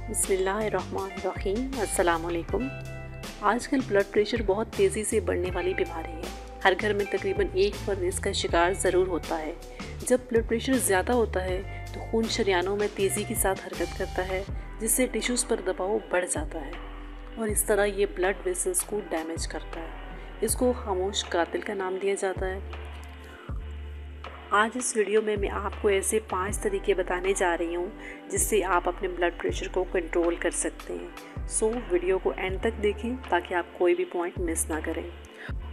बिस्मिल्लाहिर्रहमानिर्रहीम। अस्सलामुअलैकुम। आजकल ब्लड प्रेशर बहुत तेज़ी से बढ़ने वाली बीमारी है। हर घर में तकरीबन एक फर्द इसका शिकार ज़रूर होता है। जब ब्लड प्रेशर ज़्यादा होता है तो खून शरियानों में तेज़ी के साथ हरकत करता है, जिससे टिश्यूज़ पर दबाव बढ़ जाता है और इस तरह ये ब्लड वेसल्स को डैमेज करता है। इसको खामोश कातिल का नाम दिया जाता है। आज इस वीडियो में मैं आपको ऐसे 5 तरीके बताने जा रही हूँ जिससे आप अपने ब्लड प्रेशर को कंट्रोल कर सकते हैं। सो वीडियो को एंड तक देखें ताकि आप कोई भी पॉइंट मिस ना करें।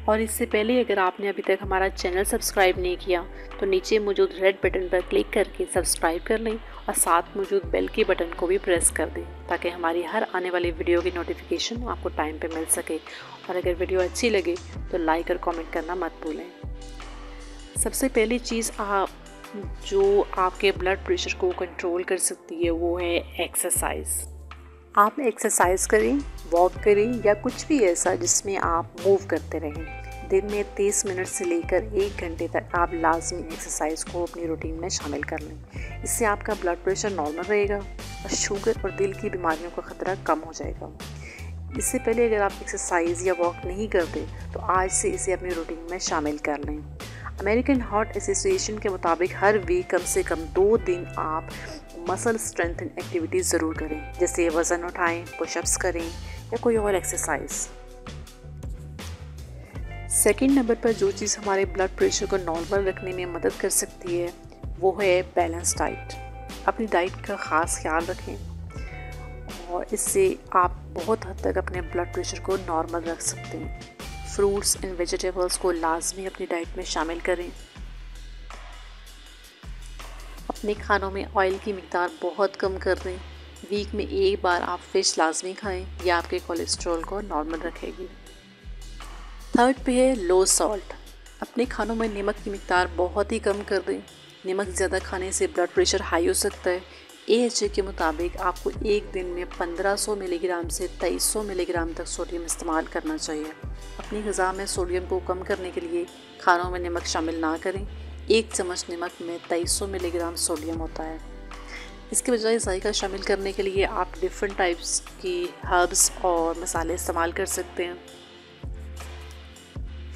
और इससे पहले अगर आपने अभी तक हमारा चैनल सब्सक्राइब नहीं किया तो नीचे मौजूद रेड बटन पर क्लिक करके सब्सक्राइब कर लें और साथ मौजूद बेल के बटन को भी प्रेस कर दें ताकि हमारी हर आने वाली वीडियो की नोटिफिकेशन आपको टाइम पे मिल सके। और अगर वीडियो अच्छी लगे तो लाइक और कमेंट करना मत भूलें। सबसे पहली चीज़ जो आपके ब्लड प्रेशर को कंट्रोल कर सकती है वो है एक्सरसाइज। आप एक्सरसाइज करें, वॉक करें या कुछ भी ऐसा जिसमें आप मूव करते रहें। दिन में 30 मिनट से लेकर 1 घंटे तक आप लाजमी एक्सरसाइज को अपनी रूटीन में शामिल कर लें। इससे आपका ब्लड प्रेशर नॉर्मल रहेगा और शुगर और दिल की बीमारियों का ख़तरा कम हो जाएगा। इससे पहले अगर आप एक्सरसाइज या वॉक नहीं करते तो आज से इसे अपनी रूटीन में शामिल कर लें। अमेरिकन हार्ट एसोसिएशन के मुताबिक हर वीक कम से कम 2 दिन आप मसल स्ट्रेंथन एक्टिविटीज़ ज़रूर करें, जैसे वज़न उठाएं, पुशअप्स करें या कोई और एक्सरसाइज। सेकंड नंबर पर जो चीज़ हमारे ब्लड प्रेशर को नॉर्मल रखने में मदद कर सकती है वो है बैलेंस डाइट। अपनी डाइट का ख़ास ख्याल रखें और इससे आप बहुत हद तक अपने ब्लड प्रेशर को नॉर्मल रख सकते हैं। फ्रूट्स एंड वेजिटेबल्स को लाजमी अपनी डाइट में शामिल करें। अपने खानों में ऑयल की मिकदार बहुत कम कर दें। वीक में एक बार आप फ़िश लाजमी खाएं, यह आपके कोलेस्ट्रॉल को नॉर्मल रखेगी। थर्ड पे है लो सॉल्ट। अपने खानों में नमक की मिकदार बहुत ही कम कर दें। नमक ज़्यादा खाने से ब्लड प्रेशर हाई हो सकता है। AHA के मुताबिक आपको एक दिन में 1500 मिलीग्राम से 2300 मिलीग्राम तक सोडियम इस्तेमाल करना चाहिए। अपनी ग़िज़ा में सोडियम को कम करने के लिए खानों में नमक शामिल ना करें। 1 चम्मच नमक में 2300 मिलीग्राम सोडियम होता है। इसके बजाय जायका शामिल करने के लिए आप डिफरेंट टाइप्स की हर्ब्स और मसाले इस्तेमाल कर सकते हैं।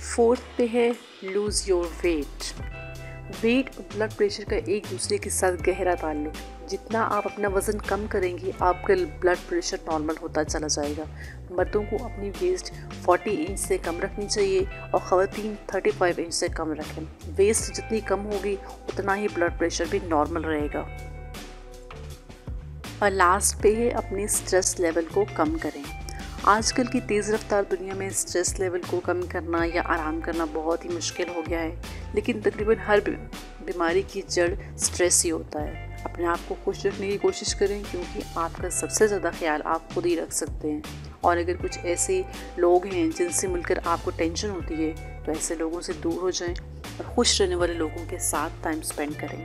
फोर्थ पे है लूज़ योर वेट। वेट और ब्लड प्रेशर का एक दूसरे के साथ गहरा ताल्लुक। जितना आप अपना वज़न कम करेंगे आपका ब्लड प्रेशर नॉर्मल होता चला जाएगा। मर्दों को अपनी वेस्ट 40 इंच से कम रखनी चाहिए और ख़वातीन 35 इंच से कम रखें। वेस्ट जितनी कम होगी उतना ही ब्लड प्रेशर भी नॉर्मल रहेगा। और लास्ट पे है अपने स्ट्रेस लेवल को कम करें। आजकल की तेज़ रफ्तार दुनिया में स्ट्रेस लेवल को कम करना या आराम करना बहुत ही मुश्किल हो गया है, लेकिन तकरीबन हर बीमारी की जड़ स्ट्रेस ही होता है। अपने आप को खुश रखने की कोशिश करें क्योंकि आपका सबसे ज़्यादा ख्याल आप खुद ही रख सकते हैं। और अगर कुछ ऐसे लोग हैं जिनसे मिलकर आपको टेंशन होती है तो ऐसे लोगों से दूर हो जाएं और खुश रहने वाले लोगों के साथ टाइम स्पेंड करें।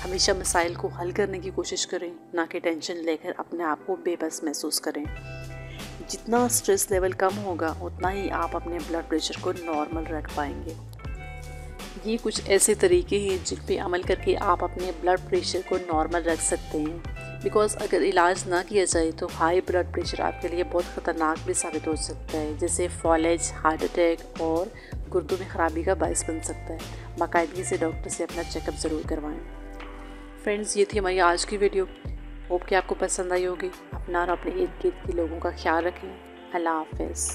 हमेशा मसाइल को हल करने की कोशिश करें, ना कि टेंशन लेकर अपने आप को बेबस महसूस करें। जितना स्ट्रेस लेवल कम होगा उतना ही आप अपने ब्लड प्रेशर को नॉर्मल रख पाएंगे। ये कुछ ऐसे तरीके हैं जिन पे अमल करके आप अपने ब्लड प्रेशर को नॉर्मल रख सकते हैं। बिकॉज़ अगर इलाज ना किया जाए तो हाई ब्लड प्रेशर आपके लिए बहुत ख़तरनाक भी साबित हो सकता है, जैसे फॉलेज, हार्ट अटैक और गुर्दों में ख़राबी का बायस बन सकता है। बाकायदगी से डॉक्टर से अपना चेकअप ज़रूर करवाएं। फ्रेंड्स, ये थी हमारी आज की वीडियो। होप कि आपको पसंद आई होगी। अपना और अपने इर्द गिर्द के लोगों का ख्याल रखें। अल्लाह हाफ़िज़।